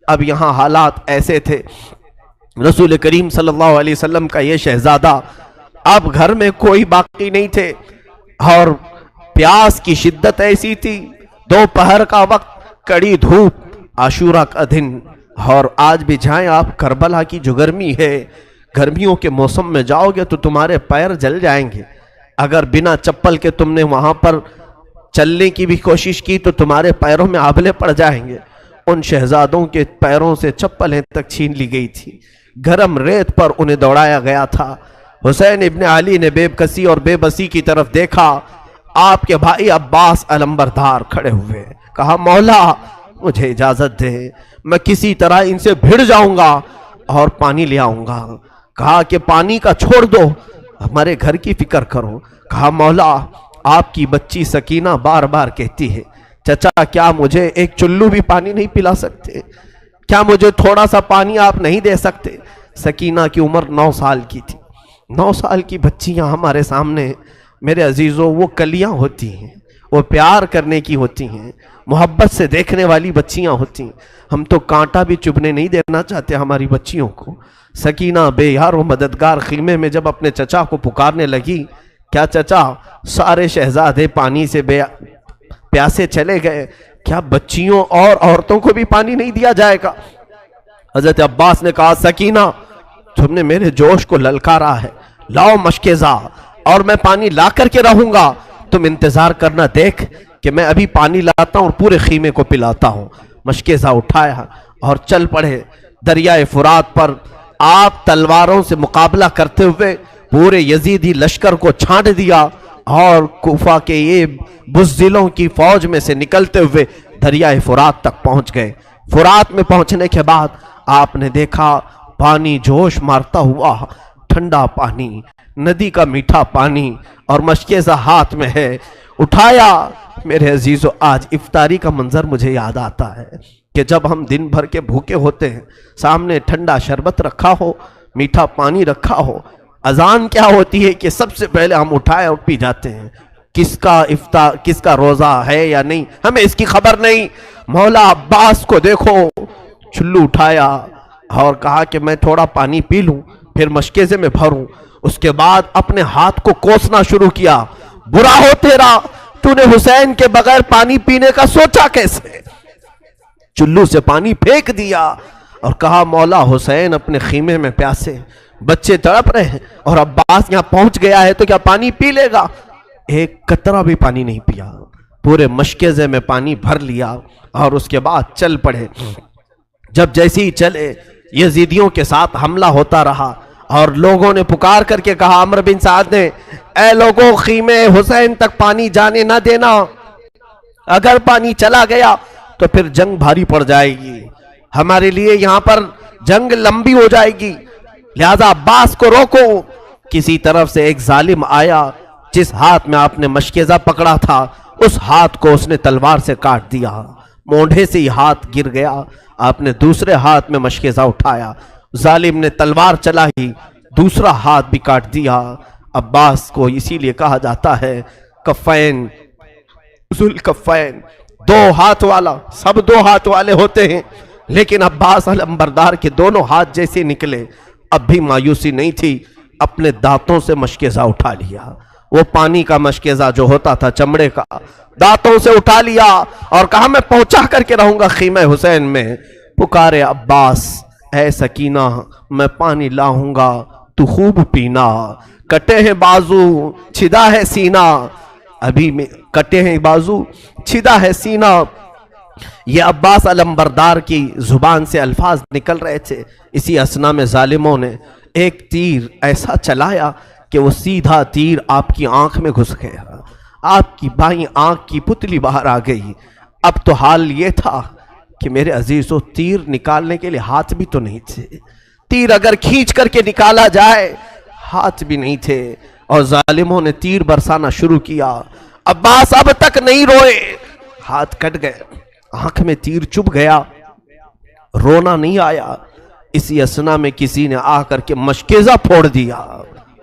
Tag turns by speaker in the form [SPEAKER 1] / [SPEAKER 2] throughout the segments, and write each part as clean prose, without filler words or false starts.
[SPEAKER 1] اب یہاں حالات ایسے تھے، رسول کریم صلی اللہ علیہ وسلم کا یہ شہزادہ، اب گھر میں کوئی باقی نہیں تھے، اور پیاس کی شدت ایسی تھی، دوپہر کا وقت، کڑی دھوپ، عاشورہ کا دن، اور آج بھی جائیں آپ کربلا کی جو گرمی ہے، گرمیوں کے موسم میں جاؤ گے تو تمہارے پیر جل جائیں گے، اگر بنا چپل کے تم نے وہاں پر چلنے کی بھی کوشش کی تو تمہارے پیروں میں آبلے پڑ جائیں گے۔ ان شہزادوں کے پیروں سے چپلیں تک چھین لی گئی تھی، گرم ریت پر انہیں دوڑایا گیا تھا۔ حسین ابن علی نے بے کسی اور بے بسی کی طرف دیکھا، آپ کے بھائی عباس علمبردار کھڑے ہوئے، کہا مولا مجھے اجازت دے، میں کسی طرح ان سے بھڑ جاؤں گا اور پانی لے آؤں گا۔ کہا کہ پانی کا چھوڑ دو، ہمارے گھر کی فکر کرو۔ کہا مولا آپ کی بچی سکینہ بار بار کہتی ہے چچا کیا مجھے ایک چلو بھی پانی نہیں پلا سکتے، کیا مجھے تھوڑا سا پانی آپ نہیں دے سکتے؟ سکینہ کی عمر 9 سال کی تھی۔ 9 سال کی بچیاں ہمارے سامنے میرے عزیزوں وہ کلیاں ہوتی ہیں، وہ پیار کرنے کی ہوتی ہیں، محبت سے دیکھنے والی بچیاں ہوتی ہیں۔ ہم تو کانٹا بھی چبھنے نہیں دینا چاہتے ہماری بچیوں کو۔ سکینہ بے یار و مددگار خیمے میں جب اپنے چچا کو پکارنے لگی، کیا چچا سارے شہزادے پانی سے پیاسے چلے گئے، کیا بچیوں اور عورتوں کو بھی پانی نہیں دیا جائے گا؟ حضرت عباس نے کہا سکینہ تم نے میرے جوش کو للکارا ہے، لاؤ مشکیزہ اور میں پانی لا کر کے رہوں گا، تم انتظار کرنا دیکھ کہ میں ابھی پانی لاتا ہوں اور پورے خیمے کو پلاتا ہوں۔ مشکیزہ اٹھایا اور چل پڑے دریائے فرات پر۔ آپ تلواروں سے مقابلہ کرتے ہوئے پورے یزیدی لشکر کو چھانٹ دیا اور کوفہ کے یہ بزدلوں کی فوج میں سے نکلتے ہوئے دریائے فرات تک پہنچ گئے۔ فرات میں پہنچنے کے بعد آپ نے دیکھا پانی جوش مارتا ہوا، ٹھنڈا پانی، ندی کا میٹھا پانی، اور مشکیزہ ہاتھ میں ہے۔ اٹھایا۔ میرے عزیزو آج افطاری کا منظر مجھے یاد آتا ہے کہ جب ہم دن بھر کے بھوکے ہوتے ہیں، سامنے ٹھنڈا شربت رکھا ہو، میٹھا پانی رکھا ہو، اذان کیا ہوتی ہے کہ سب سے پہلے ہم اٹھائے اور پی جاتے ہیں۔ کس کا روزہ ہے یا نہیں ہمیں اس کی خبر نہیں۔ مولا عباس کو دیکھو، چلو اٹھایا اور کہا کہ میں تھوڑا پانی پی لوں پھر مشکیزے میں بھروں۔ اس کے بعد اپنے ہاتھ کو کوسنا شروع کیا، برا ہو تیرا، تو نے حسین کے بغیر پانی پینے کا سوچا کیسے؟ چلو سے پانی پھینک دیا اور کہا مولا حسین اپنے خیمے میں پیاسے، بچے تڑپ رہے ہیں اور عباس یہاں پہنچ گیا ہے تو کیا پانی پی لے گا؟ ایک قطرہ بھی پانی نہیں پیا، پورے مشکیزے میں پانی بھر لیا اور اس کے بعد چل پڑے۔ جب جیسے ہی چلے یزیدیوں کے ساتھ حملہ ہوتا رہا اور لوگوں نے پکار کر کے کہا، عمرو بن سعد نے، اے لوگوں خیمے حسین تک پانی جانے نہ دینا، اگر پانی چلا گیا تو پھر جنگ بھاری پڑ جائے گی، ہمارے لیے یہاں پر جنگ لمبی ہو جائے گی، لہذا عباس کو روکو۔ کسی طرف سے ایک ظالم آیا، جس ہاتھ میں آپ نے مشکیزہ پکڑا تھا اس ہاتھ کو اس نے تلوار سے کاٹ دیا، مونڈھے سے ہی ہاتھ گر گیا۔ آپ نے دوسرے ہاتھ میں مشکیزہ اٹھایا، ظالم نے تلوار چلائی، دوسرا ہاتھ بھی کاٹ دیا۔ عباس کو اسی لیے کہا جاتا ہے کفین، ذوالکفین، 2 ہاتھ والا، سب 2 ہاتھ والے ہوتے ہیں، لیکن عباس علمبردار کے دونوں ہاتھ جیسے نکلے، اب بھی مایوسی نہیں تھی، اپنے دانتوں سے مشکیزہ اٹھا لیا۔ وہ پانی کا مشکیزہ جو ہوتا تھا چمڑے کا، دانتوں سے اٹھا لیا اور کہا میں پہنچا کر کے رہوں گا خیمہ حسین میں۔ پکارے عباس، اے سکینہ میں پانی لاؤں گا تو خوب پینا، کٹے ہیں بازو چھدا ہے سینہ، ابھی میں کٹے ہیں بازو چھدا ہے سینہ۔ یہ عباس علمبردار کی زبان سے الفاظ نکل رہے تھے، اسی اسنا میں ظالموں نے ایک تیر ایسا چلایا کہ وہ سیدھا تیر آپ کی آنکھ میں گھس گیا، آپ کی بائیں آنکھ کی پتلی باہر آ گئی۔ اب تو حال یہ تھا کہ میرے عزیزو تیر نکالنے کے لیے ہاتھ بھی تو نہیں تھے، تیر اگر کھینچ کر کے نکالا جائے ہاتھ بھی نہیں تھے، اور ظالموں نے تیر برسانا شروع کیا۔ عباس اب تک نہیں روئے، ہاتھ کٹ گئے، آنکھ میں تیر چبھ گیا، رونا نہیں آیا۔ اسی اسنا میں کسی نے آ کر کے مشکیزہ پھوڑ دیا،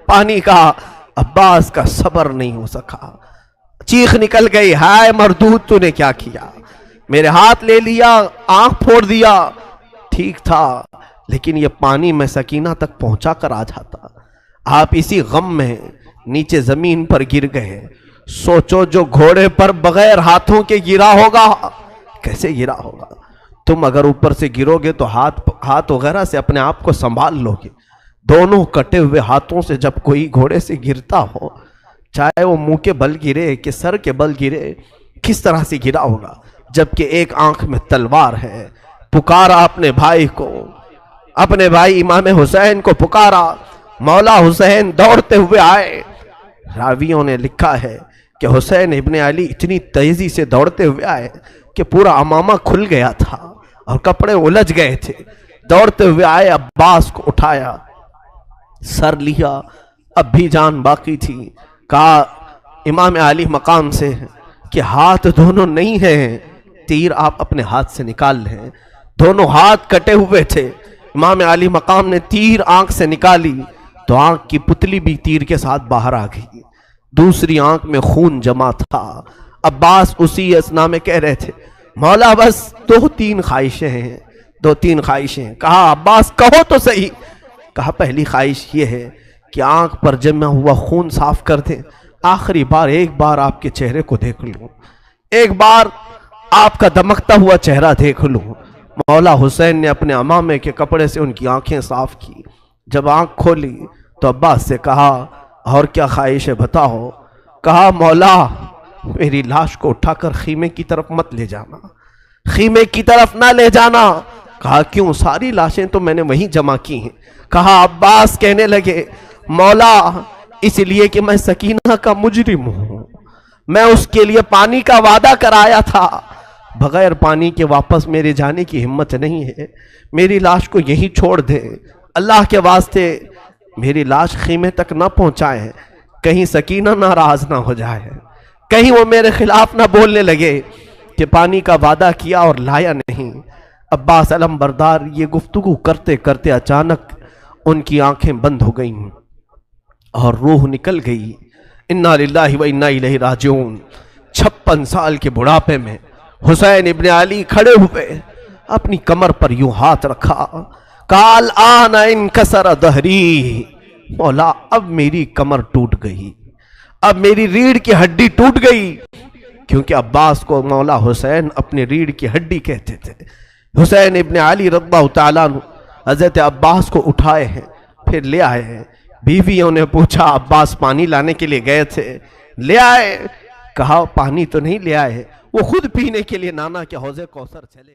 [SPEAKER 1] پانی کا۔ عباس کا صبر نہیں ہو سکا، چیخ نکل گئی، ہائے مردود تو نے کیا کیا، میرے ہاتھ لے لیا، آنکھ پھوڑ دیا۔ ٹھیک تھا لیکن یہ پانی میں سکینہ تک پہنچا کر آ جاتا. آپ اسی غم میں نیچے زمین پر گر گئے. سوچو جو گھوڑے پر بغیر ہاتھوں کے گرا ہوگا کیسے گرا ہوگا. تم اگر اوپر سے گرو گے تو ہاتھ وغیرہ سے اپنے آپ کو سنبھال لو گے. دونوں کٹے ہوئے ہاتھوں سے جب کوئی گھوڑے سے گرتا ہو, چاہے وہ منہ کے بل گرے کہ سر کے بل گرے, کس طرح سے گرا ہوگا. جبکہ ایک آنکھ میں تلوار ہے. پکارا اپنے بھائی کو, اپنے بھائی امام حسین کو پکارا. مولا حسین دوڑتے ہوئے آئے. راویوں نے لکھا ہے کہ حسین ابن علی اتنی تیزی سے دوڑتے ہوئے آئے کہ پورا امامہ کھل گیا تھا اور کپڑے الجھ گئے تھے. دوڑتے ہوئے آئے, عباس کو اٹھایا, سر لیا, اب بھی جان باقی تھی. کہا امام علی مقام سے کہ ہاتھ دونوں نہیں ہیں, تیر آپ اپنے ہاتھ سے نکال لیں. دونوں ہاتھ کٹے ہوئے تھے. امام علی مقام نے تیر آنکھ سے نکالی تو آنکھ کی پتلی بھی تیر کے ساتھ باہر آ گئی. دوسری آنکھ میں خون جمع تھا. عباس اسی اسنا میں کہہ رہے تھے مولا بس 2-3 خواہشیں ہیں, 2-3 خواہشیں. کہا عباس کہو تو صحیح. کہا پہلی خواہش یہ ہے کہ آنکھ پر جمع ہوا خون صاف کر دیں. آخری بار ایک بار آپ کے چہرے کو دیکھ لوں, ایک بار آپ کا دمکتا ہوا چہرہ دیکھ لوں. مولا حسین نے اپنے امامے کے کپڑے سے ان کی آنکھیں صاف کی. جب آنکھ کھولی تو عباس سے کہا اور کیا خواہش ہے بتاؤ. کہا مولا میری لاش کو اٹھا کر خیمے کی طرف مت لے جانا, خیمے کی طرف نہ لے جانا. کہا کیوں, ساری لاشیں تو میں نے وہیں جمع کی ہیں. کہا عباس کہنے لگے مولا اس لیے کہ میں سکینہ کا مجرم ہوں, میں اس کے لیے پانی کا وعدہ کرایا تھا, بغیر پانی کے واپس میرے جانے کی ہمت نہیں ہے. میری لاش کو یہیں چھوڑ دے, اللہ کے واسطے میری لاش خیمے تک نہ پہنچائیں, کہیں سکینہ ناراض نہ ہو جائے, کہیں وہ میرے خلاف نہ بولنے لگے کہ پانی کا وعدہ کیا اور لایا نہیں. عباس علم بردار یہ گفتگو کرتے کرتے اچانک ان کی آنکھیں بند ہو گئیں اور روح نکل گئی. انا للہ و انا الیہ راجعون. 56 سال کے بڑھاپے میں حسین ابن علی کھڑے ہوئے, اپنی کمر پر یوں ہاتھ رکھا. قال آن انکسر ظہری, مولا اب میری کمر ٹوٹ گئی, اب میری ریڑھ کی ہڈی ٹوٹ گئی. کیونکہ عباس کو مولا حسین اپنی ریڑھ کی ہڈی کہتے تھے. حسین ابن علی رضی اللہ تعالیٰ عنہ حضرت عباس کو اٹھائے ہیں, پھر لے آئے ہیں. بیویوں نے پوچھا عباس پانی لانے کے لیے گئے تھے, لے آئے. کہا پانی تو نہیں لے آئے, وہ خود پینے کے لیے نانا کے حوض کوثر چلے.